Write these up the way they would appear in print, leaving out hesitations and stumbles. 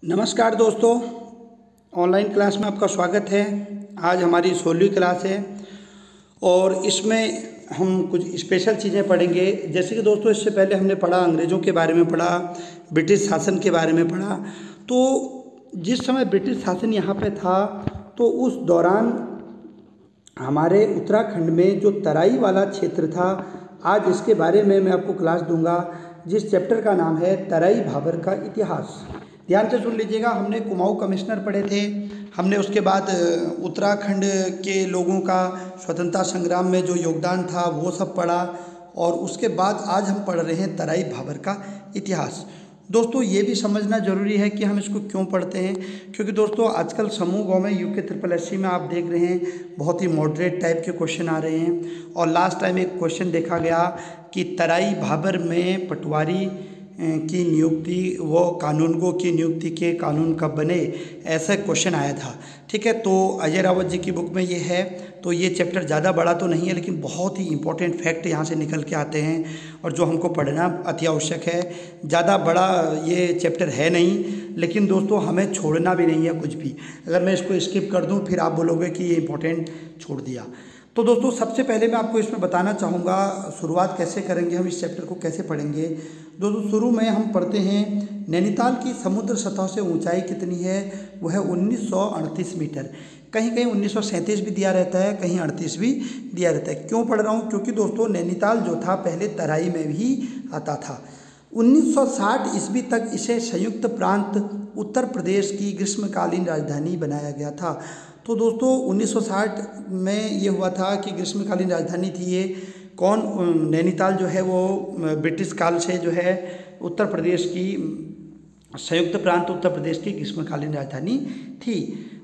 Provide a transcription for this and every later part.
नमस्कार दोस्तों, online class में आपका स्वागत है। आज हमारी 16वीं क्लास है और इसमें हम कुछ स्पेशल चीज़ें पढ़ेंगे। जैसे कि दोस्तों इससे पहले हमने पढ़ा, अंग्रेज़ों के बारे में पढ़ा, ब्रिटिश शासन के बारे में पढ़ा। तो जिस समय ब्रिटिश शासन यहाँ पे था तो उस दौरान हमारे उत्तराखंड में जो तराई वाला क्षेत्र था, आज इसके बारे में मैं आपको क्लास दूंगा, जिस चैप्टर का नाम है तराई भाबर का इतिहास। ध्यान से सुन लीजिएगा। हमने कुमाऊं कमिश्नर पढ़े थे, हमने उसके बाद उत्तराखंड के लोगों का स्वतंत्रता संग्राम में जो योगदान था वो सब पढ़ा, और उसके बाद आज हम पढ़ रहे हैं तराई भाबर का इतिहास। दोस्तों ये भी समझना ज़रूरी है कि हम इसको क्यों पढ़ते हैं, क्योंकि दोस्तों आजकल समूह गौ में यूके SSSC में आप देख रहे हैं बहुत ही मॉडरेट टाइप के क्वेश्चन आ रहे हैं। और लास्ट टाइम एक क्वेश्चन देखा गया कि तराई भाबर में पटवारी की नियुक्ति, वो कानूनगो की नियुक्ति के कानून कब बने, ऐसा क्वेश्चन आया था। ठीक है, तो अजय रावत जी की बुक में ये है। तो ये चैप्टर ज़्यादा बड़ा तो नहीं है, लेकिन बहुत ही इंपॉर्टेंट फैक्ट यहाँ से निकल के आते हैं और जो हमको पढ़ना अति आवश्यक है। ज़्यादा बड़ा ये चैप्टर है नहीं, लेकिन दोस्तों हमें छोड़ना भी नहीं है कुछ भी। अगर मैं इसको स्किप कर दूँ फिर आप बोलोगे कि ये इंपॉर्टेंट छोड़ दिया। तो दोस्तों सबसे पहले मैं आपको इसमें बताना चाहूँगा शुरुआत कैसे करेंगे, हम इस चैप्टर को कैसे पढ़ेंगे। दोस्तों शुरू में हम पढ़ते हैं नैनीताल की समुद्र सतह से ऊंचाई कितनी है, वो है 1938 मीटर। कहीं कहीं 1937 भी दिया रहता है, कहीं 38 भी दिया रहता है। क्यों पढ़ रहा हूँ, क्योंकि दोस्तों नैनीताल जो था पहले तराई में भी आता था। 1960 ईस्वी तक इसे संयुक्त प्रांत उत्तर प्रदेश की ग्रीष्मकालीन राजधानी बनाया गया था। तो दोस्तों 1960 में ये हुआ था कि ग्रीष्मकालीन राजधानी थी ये कौन, नैनीताल जो है वो ब्रिटिश काल से जो है उत्तर प्रदेश की संयुक्त प्रांत उत्तर प्रदेश की ग्रीष्मकालीन राजधानी थी।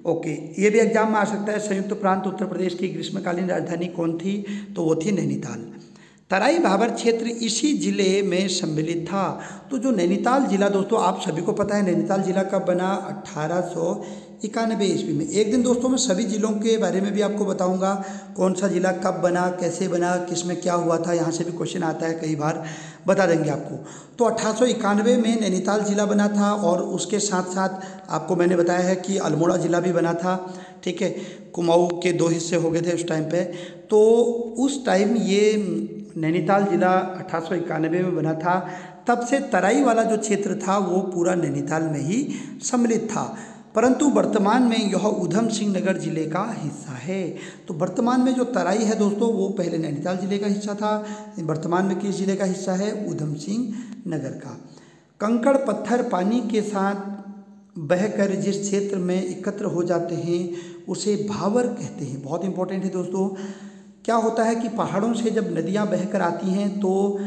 ओके, ये भी एग्जाम में आ सकता है, संयुक्त प्रांत उत्तर प्रदेश की ग्रीष्मकालीन राजधानी कौन थी, तो वो थी नैनीताल। तराई भाबर क्षेत्र इसी जिले में सम्मिलित था। तो जो नैनीताल जिला दोस्तों आप सभी को पता है, नैनीताल जिला कब बना, 1891 ईस्वी में। एक दिन दोस्तों मैं सभी जिलों के बारे में भी आपको बताऊंगा, कौन सा जिला कब बना, कैसे बना, किस में क्या हुआ था, यहाँ से भी क्वेश्चन आता है कई बार, बता देंगे आपको। तो 1891 में नैनीताल जिला बना था, और उसके साथ साथ आपको मैंने बताया है कि अल्मोड़ा जिला भी बना था। ठीक है, कुमाऊं के 2 हिस्से हो गए थे उस टाइम पे। तो उस टाइम ये नैनीताल जिला 1891 में बना था। तब से तराई वाला जो क्षेत्र था वो पूरा नैनीताल में ही सम्मिलित था, परंतु वर्तमान में यह ऊधम सिंह नगर जिले का हिस्सा है। तो वर्तमान में जो तराई है दोस्तों वो पहले नैनीताल जिले का हिस्सा था, वर्तमान में किस जिले का हिस्सा है, ऊधम सिंह नगर का। कंकड़ पत्थर पानी के साथ बहकर जिस क्षेत्र में एकत्र हो जाते हैं उसे भावर कहते हैं। बहुत इंपॉर्टेंट है दोस्तों। क्या होता है कि पहाड़ों से जब नदियां बहकर आती हैं तो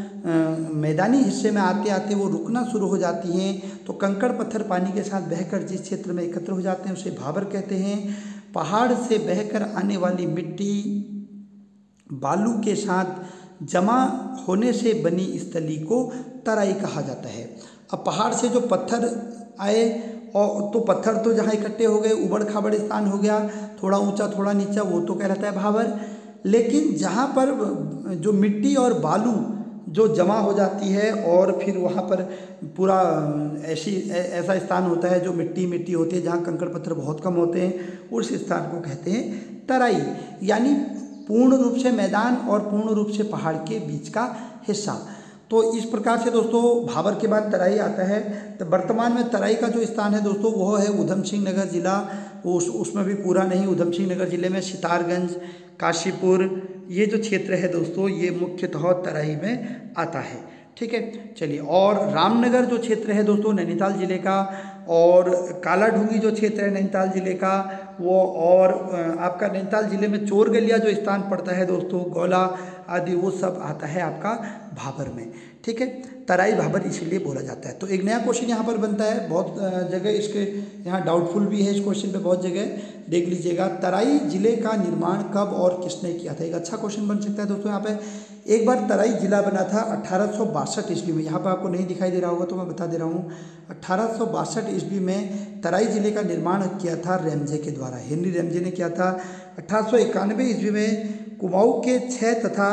मैदानी हिस्से में आते आते वो रुकना शुरू हो जाती हैं। तो कंकड़ पत्थर पानी के साथ बहकर जिस क्षेत्र में एकत्र हो जाते हैं उसे भाबर कहते हैं। पहाड़ से बहकर आने वाली मिट्टी बालू के साथ जमा होने से बनी इस तली को तराई कहा जाता है। अब पहाड़ से जो पत्थर आए, और तो पत्थर तो जहाँ इकट्ठे हो गए, उबड़ खाबड़ स्थान हो गया, थोड़ा ऊंचा थोड़ा नीचा, वो तो कहलाता है भाबर। लेकिन जहाँ पर जो मिट्टी और बालू जो जमा हो जाती है और फिर वहाँ पर पूरा ऐसा स्थान होता है जो मिट्टी मिट्टी होती है, जहाँ कंकड़ पत्थर बहुत कम होते हैं, उस स्थान को कहते हैं तराई। यानी पूर्ण रूप से मैदान और पूर्ण रूप से पहाड़ के बीच का हिस्सा। तो इस प्रकार से दोस्तों भाबर के बाद तराई आता है। तो वर्तमान में तराई का जो स्थान है दोस्तों वो है ऊधम सिंह नगर जिला। उसमें भी पूरा नहीं, ऊधम सिंह नगर जिले में सितारगंज, काशीपुर, ये जो क्षेत्र है दोस्तों ये मुख्यतः तराई में आता है। ठीक है, चलिए। और रामनगर जो क्षेत्र है दोस्तों नैनीताल जिले का, और कालाढूंगी जो क्षेत्र है नैनीताल जिले का वो, और आपका नैनीताल जिले में चोरगलिया जो स्थान पड़ता है दोस्तों, गौला आदि, वो सब आता है आपका भाबर में। ठीक है, तराई भाबर इसीलिए बोला जाता है। तो एक नया क्वेश्चन यहाँ पर बनता है, बहुत जगह इसके यहाँ डाउटफुल भी है इस क्वेश्चन पे, बहुत जगह देख लीजिएगा। तराई जिले का निर्माण कब और किसने किया था, एक अच्छा क्वेश्चन बन सकता है दोस्तों। यहाँ पे एक बार तराई जिला बना था 1862 ईस्वी में, यहाँ पर आपको नहीं दिखाई दे रहा होगा तो मैं बता दे रहा हूँ। 1862 ईस्वी में तराई जिले का निर्माण किया था रैमजे के द्वारा, हेनरी रैमजे ने किया था। 1891 ईस्वी में कुमाऊं के 6 तथा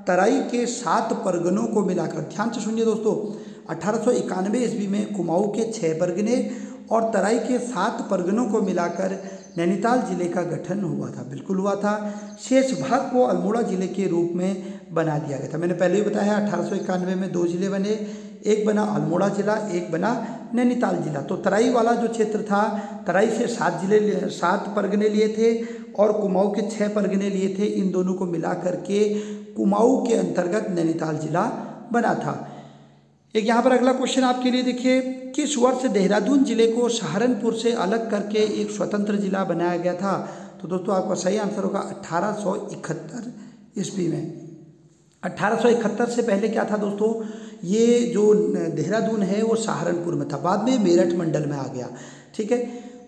तराई के 7 परगनों को मिलाकर, ध्यान से सुनिए दोस्तों, 1891 ईस्वी में कुमाऊं के 6 परगने और तराई के 7 परगनों को मिलाकर नैनीताल जिले का गठन हुआ था, बिल्कुल हुआ था। शेष भाग को अल्मोड़ा जिले के रूप में बना दिया गया था। मैंने पहले ही बताया 1891 में 2 जिले बने, एक बना अल्मोड़ा जिला, एक बना नैनीताल जिला। तो तराई वाला जो क्षेत्र था, तराई से 7 परगने लिए थे और कुमाऊं के 6 परगने लिए थे। इन दोनों को मिला करके कुमाऊं के अंतर्गत नैनीताल जिला बना था। एक यहाँ पर अगला क्वेश्चन आपके लिए देखिए, किस वर्ष देहरादून जिले को सहारनपुर से अलग करके एक स्वतंत्र जिला बनाया गया था? तो दोस्तों आपका सही आंसर होगा 1871 ईस्वी में। 1871 से पहले क्या था दोस्तों, ये जो देहरादून है वो सहारनपुर में था, बाद में मेरठ मंडल में आ गया। ठीक है,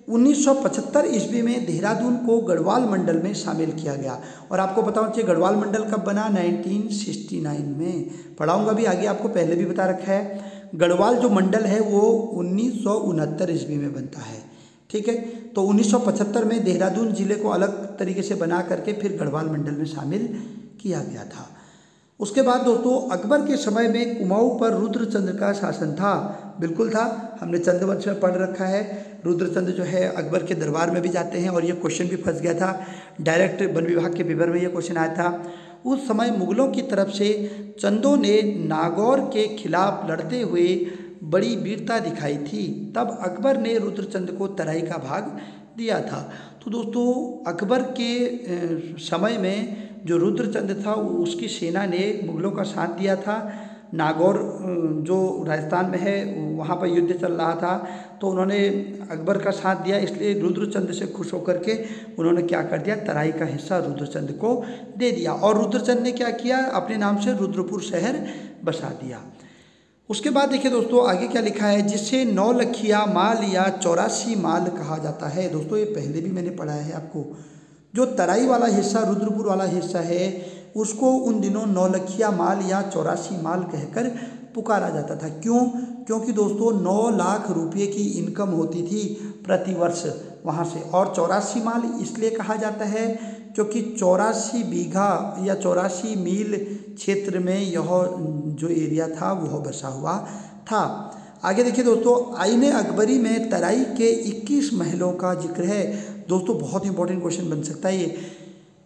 1975 ईस्वी में देहरादून को गढ़वाल मंडल में शामिल किया गया। और आपको बताऊं चाहिए गढ़वाल मंडल कब बना, 1969 में। पढ़ाऊंगा भी आगे, आपको पहले भी बता रखा है। गढ़वाल जो मंडल है वो 1969 ईस्वी में बनता है। ठीक है, तो 1975 में देहरादून जिले को अलग तरीके से बना करके फिर गढ़वाल मंडल में शामिल किया गया था। उसके बाद दोस्तों अकबर के समय में कुमाऊं पर रुद्रचंद्र का शासन था, बिल्कुल था, हमने चंद्रवंश में पढ़ रखा है। रुद्रचंद्र जो है अकबर के दरबार में भी जाते हैं और ये क्वेश्चन भी फंस गया था, डायरेक्ट वन विभाग के पेपर में ये क्वेश्चन आया था। उस समय मुगलों की तरफ से चंदों ने नागौर के खिलाफ लड़ते हुए बड़ी वीरता दिखाई थी, तब अकबर ने रुद्रचंद्र को तराई का भाग दिया था। तो दोस्तों अकबर के समय में जो रुद्रचंद्र था उसकी सेना ने मुगलों का साथ दिया था। नागौर जो राजस्थान में है वहाँ पर युद्ध चल रहा था, तो उन्होंने अकबर का साथ दिया, इसलिए रुद्रचंद्र से खुश होकर के उन्होंने क्या कर दिया, तराई का हिस्सा रुद्रचंद्र को दे दिया। और रुद्रचंद्र ने क्या किया, अपने नाम से रुद्रपुर शहर बसा दिया। उसके बाद देखिए दोस्तों आगे क्या लिखा है, जिससे 9 लखिया माल या 84 माल कहा जाता है। दोस्तों ये पहले भी मैंने पढ़ा है आपको, जो तराई वाला हिस्सा रुद्रपुर वाला हिस्सा है उसको उन दिनों 9 लखिया माल या 84 माल कहकर पुकारा जाता था। क्यों? क्योंकि दोस्तों 9 लाख रुपये की इनकम होती थी प्रतिवर्ष वहाँ से। और 84 माल इसलिए कहा जाता है क्योंकि 84 बीघा या 84 मील क्षेत्र में यह जो एरिया था वह बसा हुआ था। आगे देखिए दोस्तों, आईने अकबरी में तराई के 21 महलों का जिक्र है। दोस्तों बहुत इंपॉर्टेंट क्वेश्चन बन सकता है ये।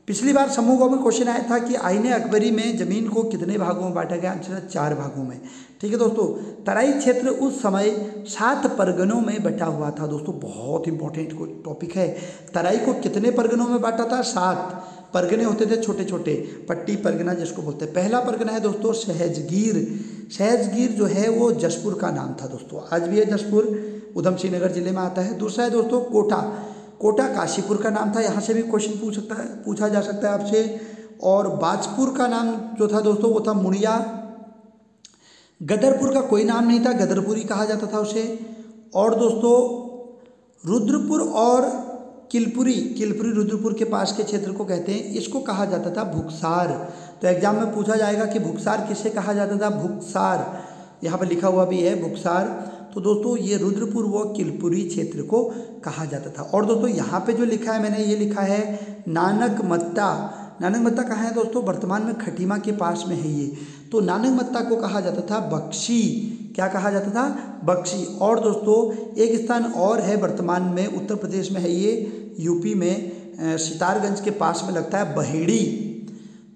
पिछली बार समूह ग में क्वेश्चन आया था कि आईने अकबरी में जमीन को कितने भागों में बांटा गया, आंसर 4 भागों में। ठीक है दोस्तों, तराई क्षेत्र उस समय 7 परगनों में बटा हुआ था। दोस्तों बहुत इंपॉर्टेंट टॉपिक है, तराई को कितने परगनों में बांटा था, 7 परगने होते थे छोटे छोटे, पट्टी परगना जिसको बोलते हैं। पहला परगना है दोस्तों सहजगीर। सहजगीर जो है वो जसपुर का नाम था दोस्तों, आज भी है जसपुर, उधम सिंह नगर जिले में आता है। दूसरा है दोस्तों कोटा। कोटा काशीपुर का नाम था, यहाँ से भी क्वेश्चन पूछा जा सकता है आपसे। और बाजपुर का नाम जो था दोस्तों वो था मुड़िया। गदरपुर का कोई नाम नहीं था, गदरपुरी कहा जाता था उसे। और दोस्तों रुद्रपुर और किलपुरी, किलपुरी रुद्रपुर के पास के क्षेत्र को कहते हैं, इसको कहा जाता था भुक्सार। तो एग्जाम में पूछा जाएगा कि भुक्सार किसे कहा जाता था, भुक्सार, यहाँ पर लिखा हुआ भी है भुक्सार। तो दोस्तों ये रुद्रपुर व किलपुरी क्षेत्र को कहा जाता था। और दोस्तों यहाँ पे जो लिखा है मैंने, ये लिखा है नानकमत्ता। नानकमत्ता कहाँ है दोस्तों, वर्तमान में खटीमा के पास में है ये। तो नानकमत्ता को कहा जाता था बख्शी। क्या कहा जाता था, बख्शी। और दोस्तों एक स्थान और है वर्तमान में, उत्तर प्रदेश में है ये, यूपी में सितारगंज के पास में लगता है बहेड़ी।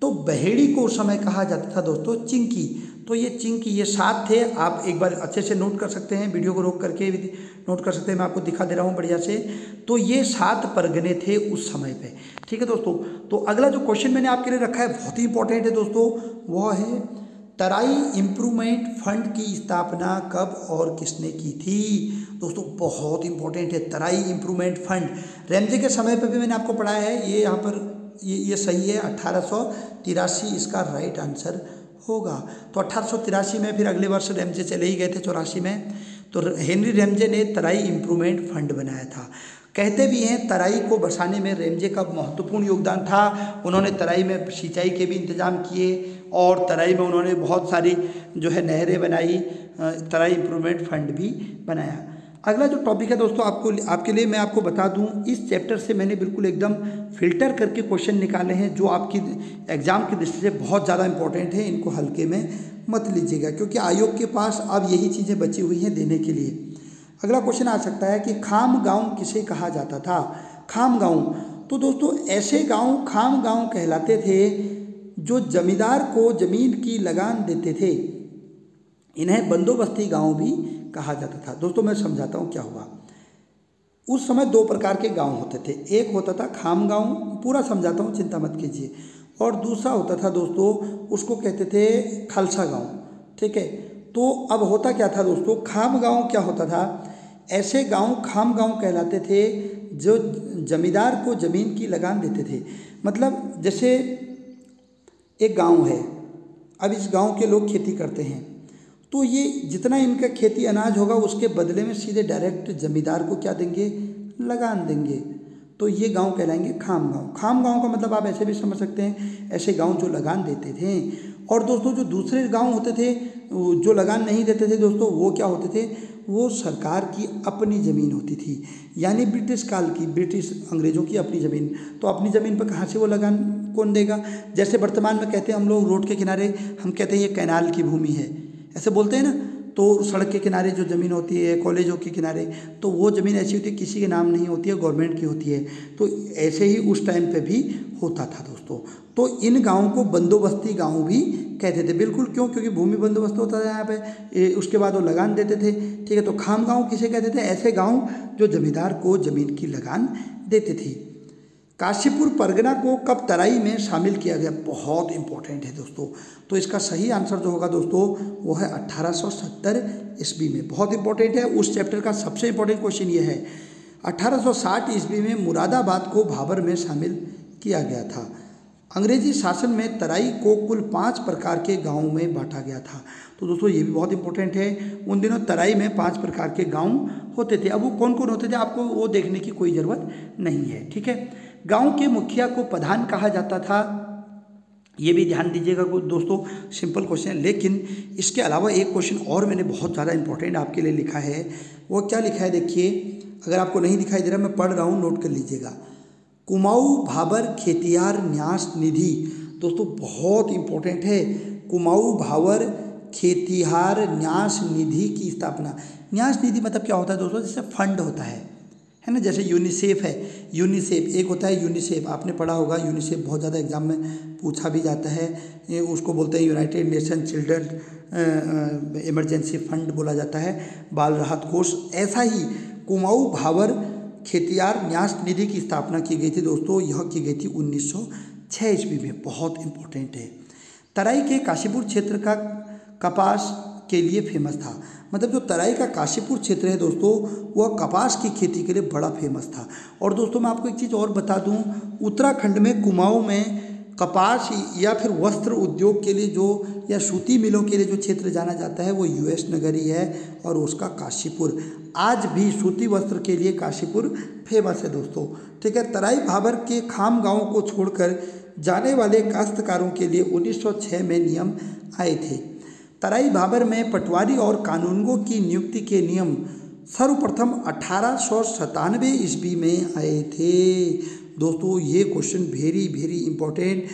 तो बहेड़ी को उस समय कहा जाता था दोस्तों चिंकी। तो ये चिंकी, ये 7 थे, आप एक बार अच्छे से नोट कर सकते हैं, वीडियो को रोक करके भी नोट कर सकते हैं, मैं आपको दिखा दे रहा हूँ बढ़िया से। तो ये 7 परगने थे उस समय पे। ठीक है दोस्तों, तो अगला जो क्वेश्चन मैंने आपके लिए रखा है बहुत ही इंपॉर्टेंट है दोस्तों, वह है तराई इम्प्रूवमेंट फंड की स्थापना कब और किसने की थी। दोस्तों बहुत इंपॉर्टेंट है तराई इम्प्रूवमेंट फंड। रेमजे के समय पर भी मैंने आपको पढ़ाया है, ये यहाँ पर ये सही है, 1883 इसका राइट आंसर होगा। तो 1883 में, फिर अगले वर्ष रेमजे चले ही गए थे 84 में। तो हेनरी रेमजे ने तराई इम्प्रूवमेंट फंड बनाया था। कहते भी हैं तराई को बसाने में रेमजे का महत्वपूर्ण योगदान था। उन्होंने तराई में सिंचाई के भी इंतजाम किए और तराई में उन्होंने बहुत सारी जो है नहरें बनाई, तराई इम्प्रूवमेंट फंड भी बनाया। अगला जो टॉपिक है दोस्तों आपके लिए मैं आपको बता दूं, इस चैप्टर से मैंने बिल्कुल एकदम फिल्टर करके क्वेश्चन निकाले हैं जो आपकी एग्जाम की दृष्टि से बहुत ज़्यादा इंपॉर्टेंट है। इनको हल्के में मत लीजिएगा क्योंकि आयोग के पास अब यही चीज़ें बची हुई हैं देने के लिए। अगला क्वेश्चन आ सकता है कि खाम गांव किसे कहा जाता था। खाम गांव, तो दोस्तों ऐसे गांव खाम गांव कहलाते थे जो जमींदार को जमीन की लगान देते थे। इन्हें बंदोबस्ती गांव भी कहा जाता था। दोस्तों मैं समझाता हूँ क्या हुआ। उस समय दो प्रकार के गांव होते थे। एक होता था खाम गांव, पूरा समझाता हूँ चिंता मत कीजिए, और दूसरा होता था दोस्तों, उसको कहते थे खालसा गांव। ठीक है, तो अब होता क्या था दोस्तों, खाम गांव क्या होता था, ऐसे गांव खाम गांव कहलाते थे जो जमींदार को ज़मीन की लगान देते थे। मतलब जैसे एक गांव है, अब इस गांव के लोग खेती करते हैं, तो ये जितना इनका खेती अनाज होगा उसके बदले में सीधे डायरेक्ट जमींदार को क्या देंगे, लगान देंगे। तो ये गांव कहलाएंगे खाम गांव। खाम गांव का मतलब आप ऐसे भी समझ सकते हैं, ऐसे गांव जो लगान देते थे। और दोस्तों जो दूसरे गांव होते थे जो लगान नहीं देते थे दोस्तों, वो क्या होते थे, वो सरकार की अपनी ज़मीन होती थी, यानी ब्रिटिश काल की, ब्रिटिश अंग्रेज़ों की अपनी ज़मीन। तो अपनी ज़मीन पर कहाँ से वो लगान कौन देगा। जैसे वर्तमान में कहते हैं हम लोग रोड के किनारे, हम कहते हैं ये कैनाल की भूमि है, ऐसे बोलते हैं ना। तो सड़क के किनारे जो ज़मीन होती है, कॉलेजों के किनारे, तो वो ज़मीन ऐसी होती है किसी के नाम नहीं होती है, गवर्नमेंट की होती है। तो ऐसे ही उस टाइम पे भी होता था दोस्तों। तो इन गाँव को बंदोबस्ती गाँव भी कहते थे। बिल्कुल, क्यों, क्योंकि भूमि बंदोबस्त होता था यहाँ पे, उसके बाद वो लगान देते थे। ठीक है, तो खाम गाँव किसे कहते थे, ऐसे गाँव जो जमींदार को ज़मीन की लगान देते थे। काशीपुर परगना को कब तराई में शामिल किया गया, बहुत इंपॉर्टेंट है दोस्तों। तो इसका सही आंसर जो होगा दोस्तों वो है 1870 ईस्वी में। बहुत इंपॉर्टेंट है, उस चैप्टर का सबसे इंपॉर्टेंट क्वेश्चन ये है। 1860 ईस्वी में मुरादाबाद को भाबर में शामिल किया गया था। अंग्रेजी शासन में तराई को कुल 5 प्रकार के गाँव में बांटा गया था। तो दोस्तों ये भी बहुत इंपॉर्टेंट है। उन दिनों तराई में 5 प्रकार के गाँव होते थे। अब वो कौन कौन होते थे आपको वो देखने की कोई ज़रूरत नहीं है। ठीक है, गांव के मुखिया को प्रधान कहा जाता था, ये भी ध्यान दीजिएगा दोस्तों, सिंपल क्वेश्चन है। लेकिन इसके अलावा एक क्वेश्चन और मैंने बहुत ज़्यादा इंपॉर्टेंट आपके लिए लिखा है। वो क्या लिखा है देखिए, अगर आपको नहीं दिखाई दे रहा मैं पढ़ रहा हूँ, नोट कर लीजिएगा। कुमाऊँ भाबर खेतियार न्यास निधि, दोस्तों बहुत इंपॉर्टेंट है। कुमाऊँ भाबर खेतिहार न्यास निधि की स्थापना। न्यास निधि मतलब क्या होता है दोस्तों, जैसे फंड होता है ना, जैसे यूनिसेफ है, यूनिसेफ एक होता है, यूनिसेफ आपने पढ़ा होगा, यूनिसेफ बहुत ज़्यादा एग्जाम में पूछा भी जाता है। उसको बोलते हैं United nation children emergency fund बोला जाता है, बाल राहत कोष। ऐसा ही कुमाऊँ भाबर खेतियार न्यास निधि की स्थापना की गई थी दोस्तों, यह की गई थी 1906 ईस्वी में। बहुत इंपॉर्टेंट है। तराई के काशीपुर क्षेत्र का कपास के लिए फेमस था। मतलब जो तराई का काशीपुर क्षेत्र है दोस्तों, वह कपास की खेती के लिए बड़ा फेमस था। और दोस्तों मैं आपको एक चीज़ और बता दूं, उत्तराखंड में कुमाऊँ में कपास या फिर वस्त्र उद्योग के लिए जो, या सूती मिलों के लिए जो क्षेत्र जाना जाता है वो यूएस नगर ही है, और उसका काशीपुर। आज भी सूती वस्त्र के लिए काशीपुर फेमस है दोस्तों। ठीक है, तराई भाबर के खाम गाँव को छोड़कर जाने वाले काश्तकारों के लिए 1906 में नियम आए थे। तराई भाबर में पटवारी और कानूनगो की नियुक्ति के नियम सर्वप्रथम 1897 ईस्वी में आए थे। दोस्तों ये question very very important.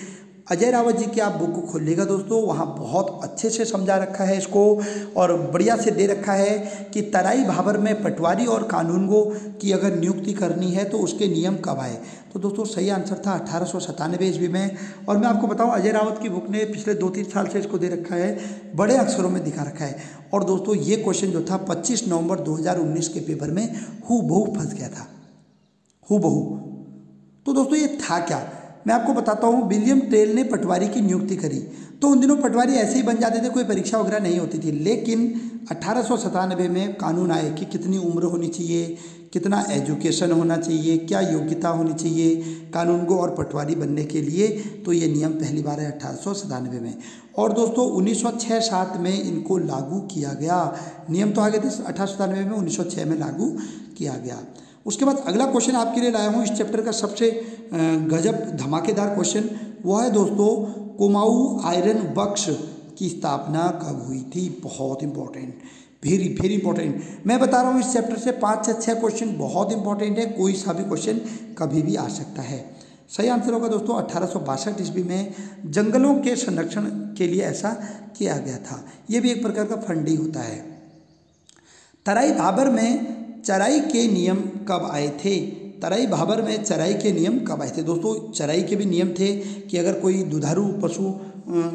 Ajay Rawat ji की आप बुक को खोलिएगा दोस्तों, वहाँ बहुत अच्छे से समझा रखा है इसको, और बढ़िया से दे रखा है कि तराई भाबर में पटवारी और कानूनगो की अगर नियुक्ति करनी है तो उसके नियम कब आए। तो दोस्तों सही आंसर था 1897 ईस्वी में। और मैं आपको बताऊं, अजय रावत की बुक ने पिछले 2-3 साल से इसको दे रखा है, बड़े अक्षरों में दिखा रखा है। और दोस्तों ये क्वेश्चन जो था 25 नवंबर 2019 के पेपर में हूबहू फंस गया था, हूबहू। तो दोस्तों ये था क्या, मैं आपको बताता हूँ। विलियम टेल ने पटवारी की नियुक्ति करी, तो उन दिनों पटवारी ऐसे ही बन जाते थे, कोई परीक्षा वगैरह नहीं होती थी। लेकिन 1897 में कानून आए कि कितनी उम्र होनी चाहिए, कितना एजुकेशन होना चाहिए, क्या योग्यता होनी चाहिए कानूनगो और पटवारी बनने के लिए। तो ये नियम पहली बार है 1897 में। और दोस्तों 1906-07 में इनको लागू किया गया। नियम तो आ गए थे 1897 में, 1906 में लागू किया गया। उसके बाद अगला क्वेश्चन आपके लिए लाया हूँ, इस चैप्टर का सबसे गजब धमाकेदार क्वेश्चन, वो है दोस्तों कुमाऊँ आयरन वर्क्स की स्थापना कब हुई थी। बहुत इंपॉर्टेंट, वेरी वेरी इंपॉर्टेंट। मैं बता रहा हूँ इस चैप्टर से 5 से 6 क्वेश्चन बहुत इंपॉर्टेंट है, कोई सा भी क्वेश्चन कभी भी आ सकता है। सही आंसर होगा दोस्तों 1862 ईस्वी में जंगलों के संरक्षण के लिए ऐसा किया गया था। ये भी एक प्रकार का फंड ही होता है। तराई भाबर में चराई के नियम कब आए थे? तराई भाबर में चराई के नियम कब आए थे? दोस्तों चराई के भी नियम थे कि अगर कोई दुधारू पशु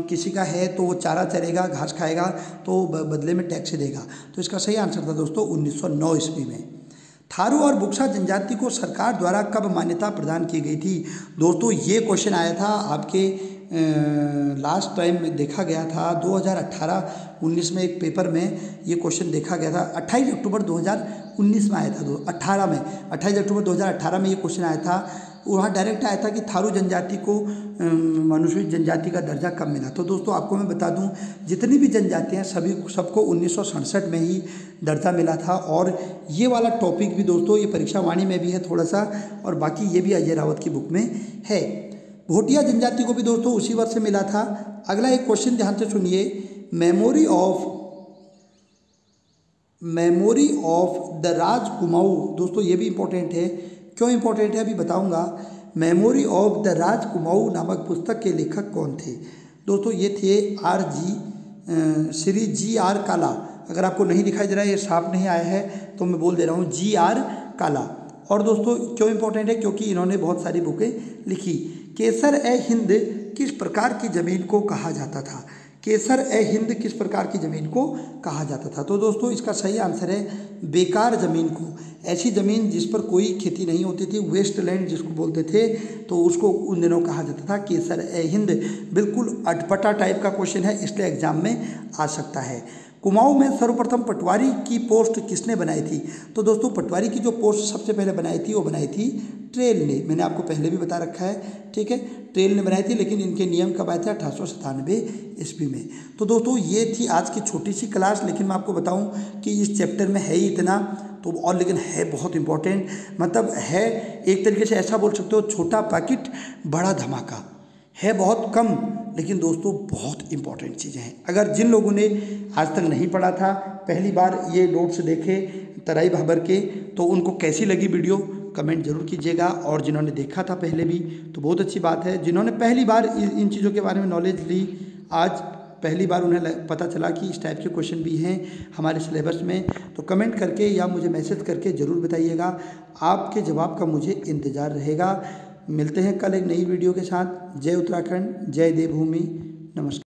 किसी का है तो वो चारा चरेगा, घास खाएगा, तो बदले में टैक्स देगा। तो इसका सही आंसर था दोस्तों 1909 ईस्वी में। थारू और बुक्सा जनजाति को सरकार द्वारा कब मान्यता प्रदान की गई थी? दोस्तों ये क्वेश्चन आया था आपके लास्ट टाइम में देखा गया था 2018-19 में एक पेपर में ये क्वेश्चन देखा गया था। 28 अक्टूबर 2019 में आया था। 28 अक्टूबर 2018 में ये क्वेश्चन आया था। वहाँ डायरेक्ट आया था कि थारू जनजाति को अनुसूचित जनजाति का दर्जा कब मिला। तो दोस्तों आपको मैं बता दूं जितनी भी जनजातियाँ सबको 1967 में ही दर्जा मिला था। और ये वाला टॉपिक भी दोस्तों ये परीक्षा वाणी में भी है थोड़ा सा, और बाकी ये भी अजय रावत की बुक में है। भोटिया जनजाति को भी दोस्तों उसी वर्ष से मिला था। अगला एक क्वेश्चन ध्यान से सुनिए, मेमोरी ऑफ द राज कुमाऊँ। दोस्तों ये भी इंपॉर्टेंट है। क्यों इंपॉर्टेंट है अभी बताऊंगा। मेमोरी ऑफ द राज कुमाऊँ नामक पुस्तक के लेखक कौन थे? दोस्तों ये थे श्री जी.आर. काला। अगर आपको नहीं दिखाई दे रहा है, ये साफ नहीं आया है तो मैं बोल दे रहा हूँ जी.आर. काला। और दोस्तों क्यों इंपॉर्टेंट है? क्योंकि इन्होंने बहुत सारी बुकें लिखी। केसर ए हिंद किस प्रकार की ज़मीन को कहा जाता था? केसर ए हिंद किस प्रकार की ज़मीन को कहा जाता था? तो दोस्तों इसका सही आंसर है बेकार ज़मीन को। ऐसी ज़मीन जिस पर कोई खेती नहीं होती थी, वेस्ट लैंड जिसको बोलते थे, तो उसको उन दिनों कहा जाता था केसर ए हिंद। बिल्कुल अटपटा टाइप का क्वेश्चन है, इसलिए एग्जाम में आ सकता है। कुमाऊँ में सर्वप्रथम पटवारी की पोस्ट किसने बनाई थी? तो दोस्तों पटवारी की जो पोस्ट सबसे पहले बनाई थी वो बनाई थी ट्रेल ने। मैंने आपको पहले भी बता रखा है, ठीक है। ट्रेल ने बनाई थी, लेकिन इनके नियम कब आए थे? 1897 ईस्वी में। तो दोस्तों ये थी आज की छोटी सी क्लास, लेकिन मैं आपको बताऊं कि इस चैप्टर में है ही इतना तो, और लेकिन है बहुत इंपॉर्टेंट। मतलब है एक तरीके से ऐसा बोल सकते हो छोटा पैकेट बड़ा धमाका है, बहुत कम, लेकिन दोस्तों बहुत इंपॉर्टेंट चीज़ें हैं। अगर जिन लोगों ने आज तक नहीं पढ़ा था, पहली बार ये नोट्स देखे तराई भाबर के, तो उनको कैसी लगी वीडियो कमेंट जरूर कीजिएगा। और जिन्होंने देखा था पहले भी तो बहुत अच्छी बात है। जिन्होंने पहली बार इन चीज़ों के बारे में नॉलेज ली, आज पहली बार उन्हें पता चला कि इस टाइप के क्वेश्चन भी हैं हमारे सिलेबस में, तो कमेंट करके या मुझे मैसेज करके ज़रूर बताइएगा। आपके जवाब का मुझे इंतज़ार रहेगा। मिलते हैं कल एक नई वीडियो के साथ। जय उत्तराखंड, जय देवभूमि, नमस्कार।